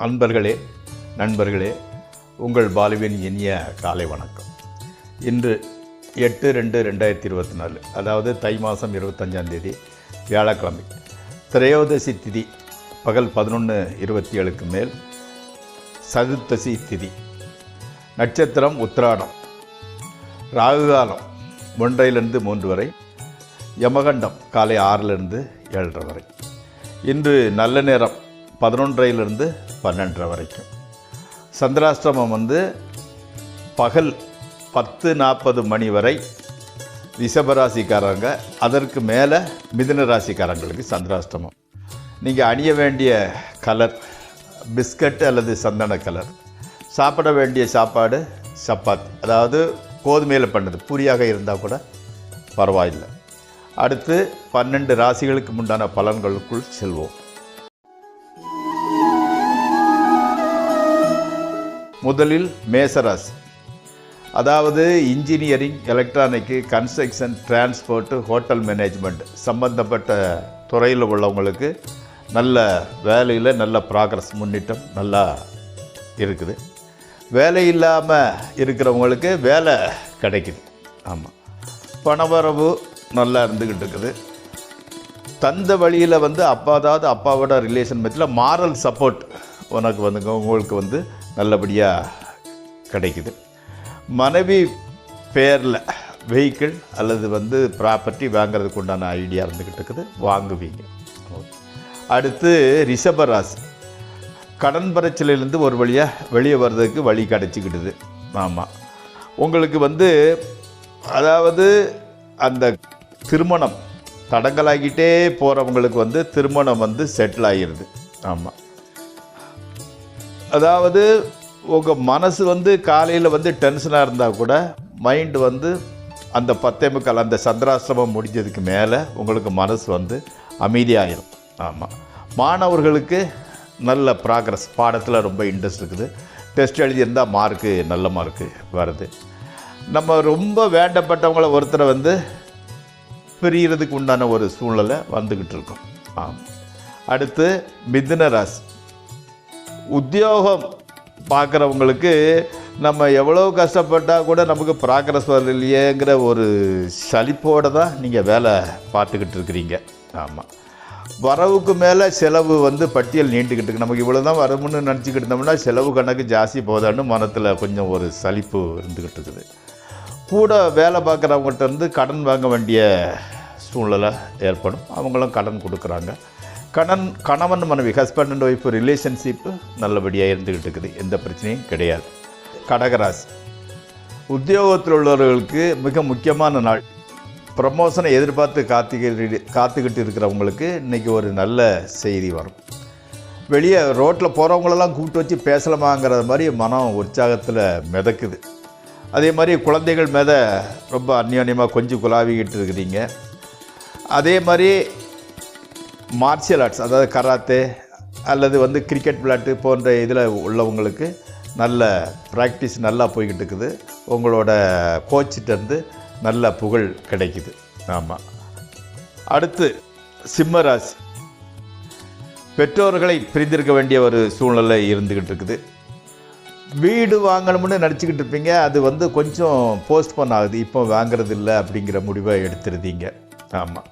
அன்பர்களே, நண்பர்களே, உங்கள் பாலுவின் இனிய காலை வணக்கம். இன்று 8/2/2024, அதாவது தை மாதம் 25ஆம் தேதி வியாழக்கிழமை, திரையோதசி திதி பகல் 11:27க்கு மேல், சதுர்த்தசி திதி, நட்சத்திரம் உத்திராடம், ராகுகாலம் 1:03 வரை, யமகண்டம் காலை 6 7:30 வரை. இன்று நல்ல நேரம் 11 12 வரைக்கும். சந்திராஷ்டிரமம் பகல் 10:40 மணி வரை ரிஷபராசிக்காரங்க, அதற்கு மேலே மிதுன ராசிக்காரங்களுக்கு சந்திராஷ்டிரமம். நீங்கள் அணிய வேண்டிய கலர் பிஸ்கட் அல்லது சந்தன கலர். சாப்பிட வேண்டிய சாப்பாடு சப்பாத்தி, அதாவது கோதுமையில் பண்ணது, பூரியாக இருந்தால் கூட பரவாயில்லை. அடுத்து 12 ராசிகளுக்கு உண்டான பலன்களுக்குள் செல்வோம். முதலில் மேசராசி, அதாவது engineering, electronic, construction, transport, hotel management சம்பந்தப்பட்ட துறையில் உள்ளவங்களுக்கு நல்ல வேலையில் நல்ல ப்ராக்ரஸ், முன்னேற்றம் நல்லா இருக்குது. வேலை இல்லாமல் இருக்கிறவங்களுக்கு வேலை கிடைக்குது. ஆமாம், பணவரவு நல்லா இருந்துக்கிட்டு இருக்குது. தந்த வழியில் அப்பாவோட ரிலேஷன் மத்தியில் மாரல் சப்போர்ட் உனக்கு உங்களுக்கு நல்லபடியாக கிடைக்குது. மனைவி பேரில் வெஹிக்கிள் அல்லது ப்ராப்பர்ட்டி வாங்கிறதுக்கு உண்டான ஐடியா இருந்துக்கிட்டு இருக்குது, வாங்குவீங்க. அடுத்து ரிஷபராசி, கடன் பிரச்சனையிலேருந்து ஒரு வழியாக வெளியே வர்றதுக்கு வழி கிடச்சிக்கிடுது. ஆமாம், உங்களுக்கு அதாவது அந்த திருமணம் தடங்கலாகிட்டே போகிறவங்களுக்கு திருமணம் செட்டில் ஆகிடுது. ஆமாம், அதாவது உங்கள் மனசு காலையில் டென்ஷனாக இருந்தால் கூட மைண்டு அந்த 10:45 அந்த சந்திராஷ்டிரமம் முடிஞ்சதுக்கு மேலே உங்களுக்கு மனசு அமைதியாகிடும். ஆமாம், மாணவர்களுக்கு நல்ல ப்ராக்ரஸ், பாடத்தில் ரொம்ப இன்ட்ரெஸ்ட் இருக்குது. டெஸ்ட் எழுதியிருந்தால் மார்க்கு, நல்ல மார்க்கு வருது. நம்ம ரொம்ப வேண்டப்பட்டவங்கள ஒருத்தரை பிரியறதுக்கு உண்டான ஒரு சூழ்நிலை வந்துக்கிட்டு இருக்கோம். ஆமாம். அடுத்து மிதுன ராசி, உத்தியோகம் பார்க்குறவங்களுக்கு நம்ம எவ்வளோ கஷ்டப்பட்டால் கூட நமக்கு ப்ராக்ரஸ் வரலையேங்கிற ஒரு சலிப்போடு தான் நீங்கள் வேலை பார்த்துக்கிட்டு இருக்கிறீங்க. ஆமாம், வரவுக்கு மேலே செலவு பட்டியல் நீண்டுக்கிட்டு இருக்கு. நமக்கு இவ்வளோ தான் வரும்னு நினச்சிக்கிட்டு இருந்தோம்னா செலவு கணக்கு ஜாஸ்தி போதான்னு மனத்தில் கொஞ்சம் ஒரு சலிப்பு இருந்துக்கிட்டு இருக்குது. கூட வேலை பார்க்குறவங்கள்ட்ட கடன் வாங்க வேண்டிய சூழ்நிலை ஏற்படும். அவங்களும் கடன் கொடுக்குறாங்க. கணவன் மனைவி, ஹஸ்பண்ட் அண்ட் ஒய்ஃப் ரிலேஷன்ஷிப்பு நல்லபடியாக இருந்துக்கிட்டு இருக்குது, எந்த பிரச்சனையும் கிடையாது. கடகராசி, உத்தியோகத்தில் உள்ளவர்களுக்கு மிக முக்கியமான நாள். ப்ரமோஷனை எதிர்பார்த்து காத்துக்கிட்டு இருக்கிறவங்களுக்கு இன்றைக்கி ஒரு நல்ல செய்தி வரும். வெளியே ரோட்டில் போகிறவங்களெல்லாம் கூப்பிட்டு வச்சு பேசலாமாங்கிற மாதிரி மனம் உற்சாகத்தில் மிதக்குது. அதே மாதிரி குழந்தைகள் மேலே ரொம்ப அந்யோன்யமாக கொஞ்சம் குலாவிக்கிட்டு இருக்கிறீங்க. அதே மாதிரி மார்ஷியல் ஆர்ட்ஸ், அதாவது கராத்தே அல்லது கிரிக்கெட் விளையாட்டு போன்ற இதில் உள்ளவங்களுக்கு நல்ல ப்ராக்டிஸ் நல்லா போய்கிட்டு இருக்குது. உங்களோட கோச்சிட்டேருந்து நல்ல புகழ் கிடைக்குது. ஆமாம். அடுத்து சிம்மராசி, பெற்றோர்களை பிரிந்திருக்க வேண்டிய ஒரு சூழ்நிலை இருந்துக்கிட்டு இருக்குது. வீடு வாங்கணும்னு நினச்சிக்கிட்டு இருப்பீங்க, அது கொஞ்சம் போஸ்ட்போன் ஆகுது, இப்போ வாங்கிறது இல்லை அப்படிங்கிற முடிவை எடுத்துருந்தீங்க. ஆமாம்,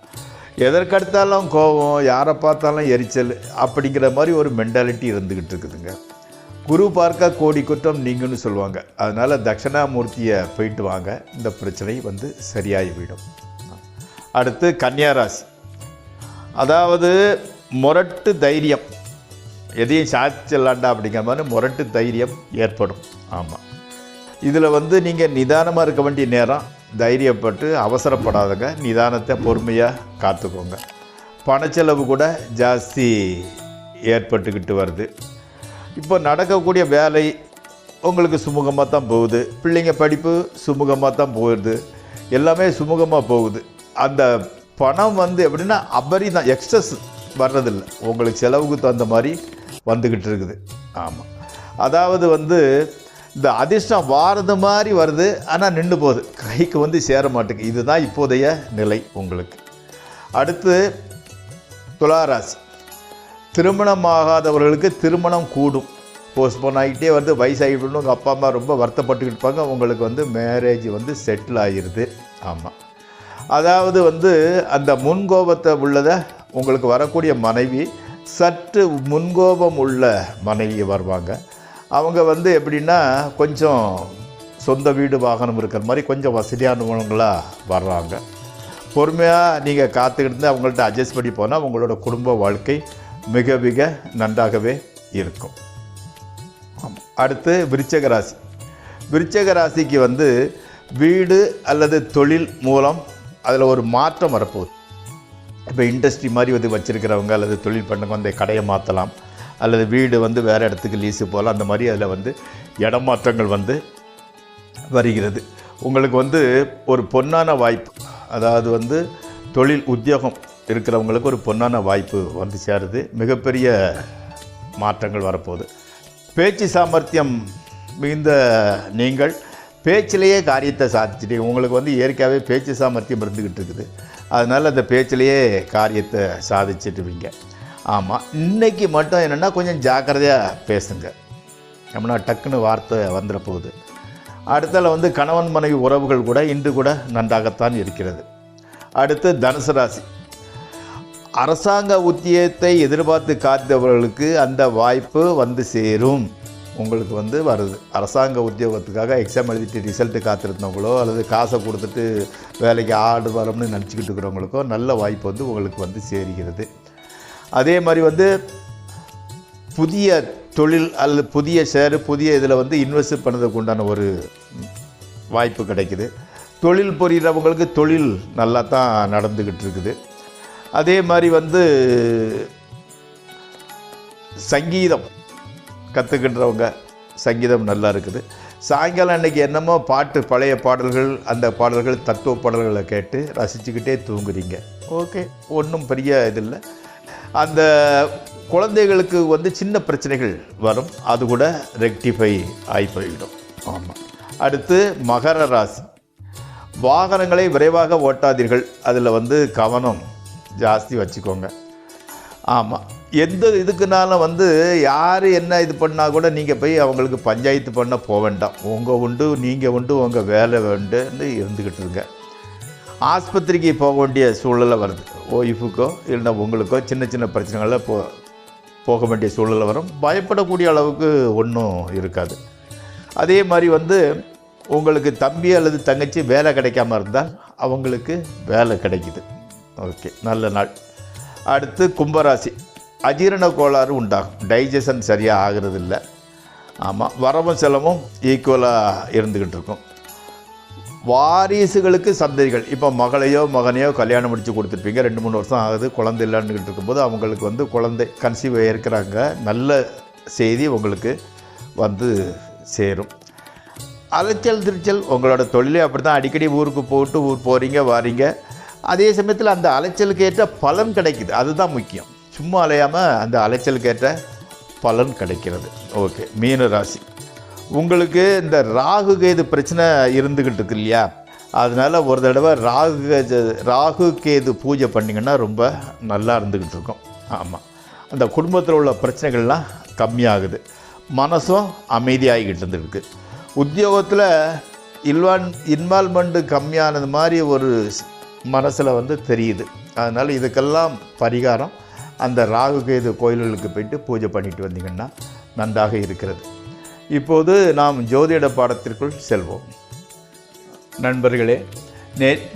எதற்கடுத்தாலும் கோபம், யாரை பார்த்தாலும் எரிச்சல் அப்படிங்கிற மாதிரி ஒரு மென்டாலிட்டி இருந்துக்கிட்டு இருக்குதுங்க. குரு பார்க்க கோடி குற்றம் நீங்கன்னு சொல்லுவாங்க. அதனால் தட்சிணாமூர்த்தியை போயிட்டு வாங்க, இந்த பிரச்சனை சரியாகிவிடும். அடுத்து கன்னியாராசி, அதாவது முரட்டு தைரியம், எதையும் சாதிச்சிடலாண்டா அப்படிங்கிற மாதிரி முரட்டு தைரியம் ஏற்படும். ஆமாம், இதில் நீங்கள் நிதானமாக இருக்க வேண்டிய நேரம். தைரியப்பட்டு அவசரப்படாதங்க, நிதானத்தை பொறுமையாக காத்துக்கோங்க. பணச்செலவு கூட ஜாஸ்தி ஏற்பட்டுக்கிட்டு வருது. இப்போ நடக்கக்கூடிய வேலை உங்களுக்கு சுமூகமாக தான் போகுது. பிள்ளைங்க படிப்பு சுமூகமாக தான் போகுது. எல்லாமே சுமூகமாக போகுது. அந்த பணம் எப்படின்னா அபரிதான், எக்ஸஸ் வர்றதில்லை, உங்களுக்கு செலவுக்கு தகுந்த மாதிரி வந்துக்கிட்டு இருக்குது. ஆமாம், அதாவது இந்த அதிர்ஷ்டம் வாரது மாதிரி வருது, ஆனால் நின்று போகுது, கைக்கு சேர மாட்டேங்குது. இதுதான் இப்போதைய நிலை உங்களுக்கு. அடுத்து துளாராசி, திருமணமாகாதவர்களுக்கு திருமணம் கூடும். போஸ்ட்போன் ஆகிட்டே வந்து வயசாகிடணும். உங்கள் அப்பா அம்மா ரொம்ப வருத்தப்பட்டுக்கிட்டு இருப்பாங்க. உங்களுக்கு வந்து மேரேஜ் வந்து செட்டில் ஆகிடுது. ஆமாம், அதாவது வந்து அந்த முன்கோபத்தை உள்ளதை உங்களுக்கு வரக்கூடிய மனைவி சற்று முன்கோபம் உள்ள மனைவி வருவாங்க. அவங்க வந்து எப்படின்னா கொஞ்சம் சொந்த வீடு வாகனம் இருக்கிற மாதிரி கொஞ்சம் வசதியானவங்களாக வர்றாங்க. பொறுமையாக நீங்கள் காத்துக்கிட்டு அவங்கள்ட்ட அட்ஜஸ்ட் பண்ணி போனால் உங்களோட குடும்ப வாழ்க்கை மிக மிக நன்றாகவே இருக்கும். அடுத்து விருச்சிக ராசி. விருச்சிக ராசிக்கு வந்து வீடு அல்லது தொழில் மூலம் அதில் ஒரு மாற்றம் வரப்போகுது. இப்போ இண்டஸ்ட்ரி மாதிரி வந்து வச்சுருக்கிறவங்க அல்லது தொழில் பண்ணவங்க அந்த கடையை மாற்றலாம், அல்லது வீடு வந்து வேறு இடத்துக்கு லீஸு போகலாம். அந்த மாதிரி அதில் வந்து இடமாற்றங்கள் வந்து வருகிறது. உங்களுக்கு வந்து ஒரு பொன்னான வாய்ப்பு, அதாவது வந்து தொழில் உத்தியோகம் இருக்கிறவங்களுக்கு ஒரு பொன்னான வாய்ப்பு வந்து சேருது. மிகப்பெரிய மாற்றங்கள் வரப்போகுது. பேச்சு சாமர்த்தியம் மிகுந்த நீங்கள் பேச்சிலேயே காரியத்தை சாதிச்சிட்டீங்க. உங்களுக்கு வந்து இயற்கையாகவே பேச்சு சாமர்த்தியம் இருந்துக்கிட்டு இருக்குது. அதனால் அந்த பேச்சிலேயே காரியத்தை சாதிச்சிட்டுவீங்க. ஆமாம், இன்றைக்கி மட்டும் என்னென்னா கொஞ்சம் ஜாக்கிரதையாக பேசுங்க. நம்மனா டக்குன்னு வார்த்தை வந்துட போகுது. அடுத்தால வந்து கணவன் மனைவி உறவுகள் கூட இன்று கூட நன்றாகத்தான் இருக்கிறது. அடுத்து தனுசு ராசி. அரசாங்க உத்தியோகத்தை எதிர்பார்த்து காத்தவர்களுக்கு அந்த வாய்ப்பு வந்து சேரும். உங்களுக்கு வந்து வருது. அரசாங்க உத்தியோகத்துக்காக எக்ஸாம் எழுதிட்டு ரிசல்ட்டு காத்திருந்தவங்களோ அல்லது காசை கொடுத்துட்டு வேலைக்கு ஆர்டர் வரோம்னு நினச்சிக்கிட்டு இருக்கிறவங்களுக்கோ நல்ல வாய்ப்பு வந்து உங்களுக்கு வந்து சேருகிறது. அதே மாதிரி வந்து புதிய தொழில் அல்லது புதிய ஷேரு புதிய இதில் வந்து இன்வெஸ்ட் பண்ணுறதுக்கு உண்டான ஒரு வாய்ப்பு கிடைக்குது. தொழில் புரிகிறவங்களுக்கு தொழில் நல்லா தான் நடந்துக்கிட்டு இருக்குது. அதே மாதிரி வந்து சங்கீதம் கற்றுக்கின்றவங்க சங்கீதம் நல்லா இருக்குது. சாயங்காலம் அன்றைக்கி என்னமோ பாட்டு, பழைய பாடல்கள், அந்த பாடல்கள் தத்துவ பாடல்களை கேட்டு ரசிச்சுக்கிட்டே தூங்குறீங்க. ஓகே, ஒன்றும் பெரிய இது இல்லை. அந்த குழந்தைகளுக்கு வந்து சின்ன பிரச்சனைகள் வரும், அது கூட ரெக்டிஃபை ஆகி போய்விடும். ஆமாம். அடுத்து மகர ராசி. வாகனங்களை விரைவாக ஓட்டாதீர்கள், அதில் வந்து கவனம் ஜாஸ்தி வச்சுக்கோங்க. ஆமாம், எந்த இதுக்குனாலும் வந்து யார் என்ன இது பண்ணால் கூட நீங்கள் போய் அவங்களுக்கு பஞ்சாயத்து பண்ண போக வேண்டாம். உங்கள் உண்டு, நீங்கள் உண்டு, உங்கள் வேலை வேண்டுன்னு இருந்துக்கிட்டு இருங்க. ஆஸ்பத்திரிக்கு போக வேண்டிய சூழ்நிலை வருது. ஒய்ஃபுக்கோ இல்லைன்னா உங்களுக்கோ சின்ன சின்ன பிரச்சனைகளில் போக வேண்டிய சூழ்நிலை வரும். பயப்படக்கூடிய அளவுக்கு ஒன்றும் இருக்காது. அதே மாதிரி வந்து உங்களுக்கு தம்பி அல்லது தங்கச்சி வேலை கிடைக்காம இருந்தால் அவங்களுக்கு வேலை கிடைக்குது. ஓகே, நல்ல நாள். அடுத்து கும்பராசி. அஜீரண கோளாறு உண்டாகும், டைஜஷன் சரியாக ஆகிறது இல்லை. ஆமாம், வரவும் செலவும் ஈக்குவலாக இருந்துக்கிட்டு இருக்கும். வாரிசுகளுக்கு சந்ததிகள், இப்போ மகளையோ மகனையோ கல்யாணம் முடித்து கொடுத்துருப்பீங்க, 2-3 வருஷம் ஆகுது, குழந்தை இல்லைன்னுக்கிட்டு இருக்கும்போது அவங்களுக்கு வந்து குழந்தை கன்சீவ் இருக்கிறாங்க. நல்ல செய்தி உங்களுக்கு வந்து சேரும். அலைச்சல் திருச்சல், உங்களோட தொழிலே அப்படி தான். அடிக்கடி ஊருக்கு போட்டு ஊர் போகிறீங்க வாரீங்க. அதே சமயத்தில் அந்த அலைச்சலுக்கு ஏற்ற பலன் கிடைக்குது, அதுதான் முக்கியம். சும்மா அலையாமல் அந்த அலைச்சலுக்கு ஏற்ற பலன் கிடைக்கிறது. ஓகே, மீன ராசி. உங்களுக்கு இந்த ராகு கேது பிரச்சனை இருந்துக்கிட்டு இருக்கு இல்லையா, அதனால் ஒரு தடவை ராகு கேது பூஜை பண்ணிங்கன்னா ரொம்ப நல்லா இருந்துக்கிட்டு இருக்கும். ஆமாம், அந்த குடும்பத்தில் உள்ள பிரச்சனைகள்லாம் கம்மியாகுது, மனசும் அமைதியாகிக்கிட்டு இருந்துருக்கு. உத்தியோகத்தில் இன்வால்மெண்ட்டு கம்மியானது மாதிரி ஒரு மனசில் வந்து தெரியுது. அதனால் இதுக்கெல்லாம் பரிகாரம் அந்த ராகு கேது கோயில்களுக்கு போய்ட்டு பூஜை பண்ணிட்டு வந்தீங்கன்னா நன்றாக இருக்கிறது. இப்போது நாம் ஜோதிட பாடத்திற்குள் செல்வோம். நண்பர்களே,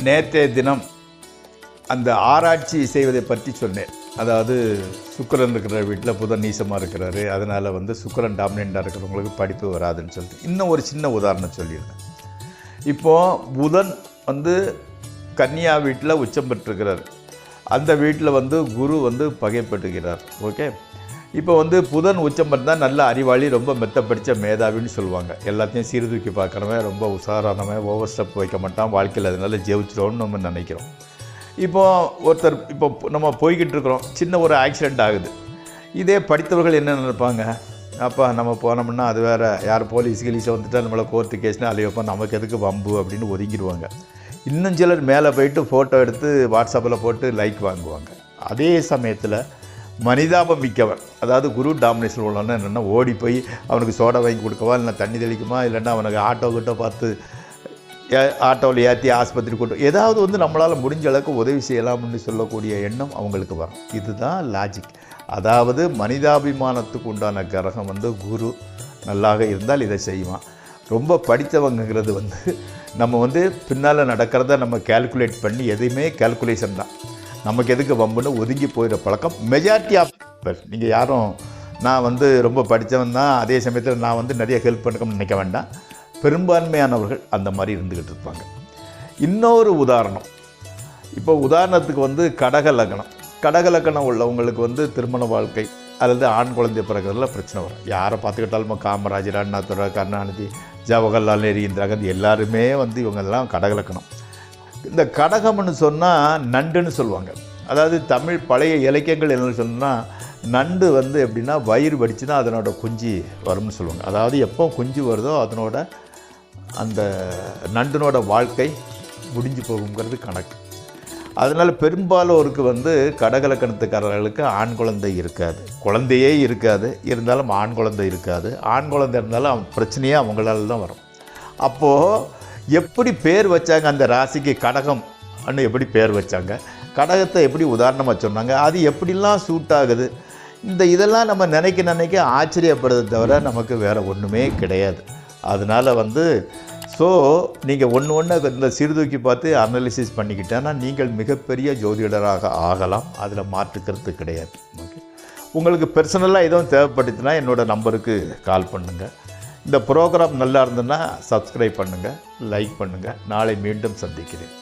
நேற்றைய தினம் அந்த ஆராய்ச்சி செய்வதை பற்றி சொன்னேன். அதாவது சுக்கிரன் இருக்கிற வீட்டில் புதன் நீசமாக இருக்கிறாரு, அதனால் வந்து சுக்கிரன் டாமினண்ட்டாக இருக்கிறவங்களுக்கு படிப்பு வராதுன்னு சொல்லிட்டு இன்னும் ஒரு சின்ன உதாரணம் சொல்லியிருந்தேன். இப்போது புதன் வந்து கன்னியா வீட்டில் உச்சம் பெற்றிருக்கிறார், அந்த வீட்டில் வந்து குரு வந்து பகைப்பட்டுகிறார். ஓகே, இப்போ வந்து புதன் உச்சம் பெற்றால் நல்ல அறிவாளி, ரொம்ப மெத்த படித்த மேதாவின்னு சொல்லுவாங்க. எல்லாத்தையும் சீர்தூக்கி பார்க்குறவன், ரொம்ப உஷாரானவன், ஓவர் ஸ்டெப் வைக்க மாட்டான் வாழ்க்கையில், அதனால ஜெயிச்சிரோன்னு நம்ம நினைக்கிறோம். ஒருத்தர் இப்போ நம்ம போய்கிட்டு இருக்கிறோம், சின்ன ஒரு ஆக்சிடெண்ட் ஆகுது. இதே படித்தவர்கள் என்ன நினைப்பாங்க, அப்பா நம்ம போனோம்னா அது வேறு, யார் போலீஸ் கிலீஸை வந்துட்டால் நம்மளை கோர்ட்டு கேஸ்னால் அலையப்போ நமக்கு எதுக்கு வம்பு அப்படின்னு ஒதுங்கிடுவாங்க. இன்னும் சிலர் மேலே போயிட்டு ஃபோட்டோ எடுத்து வாட்ஸ்அப்பில் போட்டு லைக் வாங்குவாங்க. அதே சமயத்தில் மனிதாபம் மிக்கவன். அதாவது குரு டாமினேஷன் உள்ளவன்னா என்னென்னா ஓடி போய் அவனுக்கு சோடா வாங்கி கொடுக்கவா, இல்லை தண்ணி தெளிக்குமா, இல்லைன்னா அவனுக்கு ஆட்டோ கிட்ட பார்த்து ஆட்டோவில் ஏற்றி ஆஸ்பத்திரி கொண்டு ஏதாவது வந்து நம்மளால் முடிஞ்ச அளவுக்கு உதவி செய்யலாம்னு சொல்லக்கூடிய எண்ணம் அவங்களுக்கு வரும். இதுதான் லாஜிக். அதாவது மனிதாபிமானத்துக்கு உண்டான கிரகம் வந்து குரு நல்லாக இருந்தால் இதை செய்வான். ரொம்ப படித்தவங்கிறது வந்து நம்ம வந்து பின்னால் நடக்கிறத நம்ம கேல்குலேட் பண்ணி எதையுமே கேல்குலேஷன் தான். நமக்கு எதுக்கு வம்புன்னு ஒதுங்கி போயிடுற பழக்கம் மெஜாரிட்டி ஆஃப் நீங்கள் யாரும் நான் வந்து ரொம்ப படித்தவன் தான் அதே சமயத்தில் நான் வந்து நிறைய ஹெல்ப் பண்ணணும்னு நினைக்க வேண்டாம். பெரும்பான்மையானவர்கள் அந்த மாதிரி இருந்துக்கிட்டு இருப்பாங்க. இன்னொரு உதாரணம், இப்போ உதாரணத்துக்கு வந்து கடக லக்னம் உள்ளவங்களுக்கு வந்து திருமண வாழ்க்கை அல்லது ஆண் குழந்தை பிறகுறதுல பிரச்சனை வரும். யாரை பார்த்துக்கிட்டாலும் காமராஜர், அண்ணாதுரை, கருணாநிதி, ஜவஹர்லால் நேரு, இந்திரா காந்தி எல்லாருமே வந்து இவங்கெல்லாம் கடகலக்கணம். இந்த கடகம்னு சொன்னால் நண்டுன்னு சொல்லுவாங்க. அதாவது தமிழ் பழைய இலக்கியங்கள் என்ன சொன்னால் நண்டு வந்து எப்படின்னா வயிறு வடிச்சுன்னா அதனோட குஞ்சு வரும்னு சொல்லுவாங்க. அதாவது எப்போ குஞ்சு வருதோ அதனோட அந்த நண்டினோட வாழ்க்கை முடிஞ்சு போகுங்கிறது கணக்கு. அதனால் பெரும்பாலோருக்கு வந்து கடகலக்கணத்துக்காரர்களுக்கு ஆண் குழந்தை இருக்காது, குழந்தையே இருக்காது. இருந்தாலும் ஆண் குழந்தை இருக்காது. ஆண் குழந்தை இருந்தாலும் அவன் பிரச்சனையே அவங்களால தான் வரும். அப்போது எப்படி பேர் வச்சாங்க அந்த ராசிக்கு கடகம் அன்னு எப்படி பேர் வச்சாங்க, கடகத்தை எப்படி உதாரணமாக சொன்னாங்க, அது எப்படிலாம் சூட் ஆகுது, இதெல்லாம் நம்ம நினைக்க ஆச்சரியப்படுறதை தவிர நமக்கு வேறு ஒன்றுமே கிடையாது. அதனால் வந்து நீங்கள் ஒன்று இந்த சீர்தூக்கி பார்த்து அனலிசிஸ் பண்ணிக்கிட்டேன்னா நீங்கள் மிகப்பெரிய ஜோதிடராக ஆகலாம். அதில் மாற்றுக்கிறது கிடையாது. ஓகே, உங்களுக்கு பர்சனலாக எதுவும் தேவைப்பட்டுச்சுன்னா என்னோடய நம்பருக்கு கால் பண்ணுங்கள். இந்த ப்ரோக்ராம் நல்லா இருந்ததுன்னா சப்ஸ்கிரைப் பண்ணுங்கள், லைக் பண்ணுங்கள். நாளை மீண்டும் சந்திக்கிறேன்.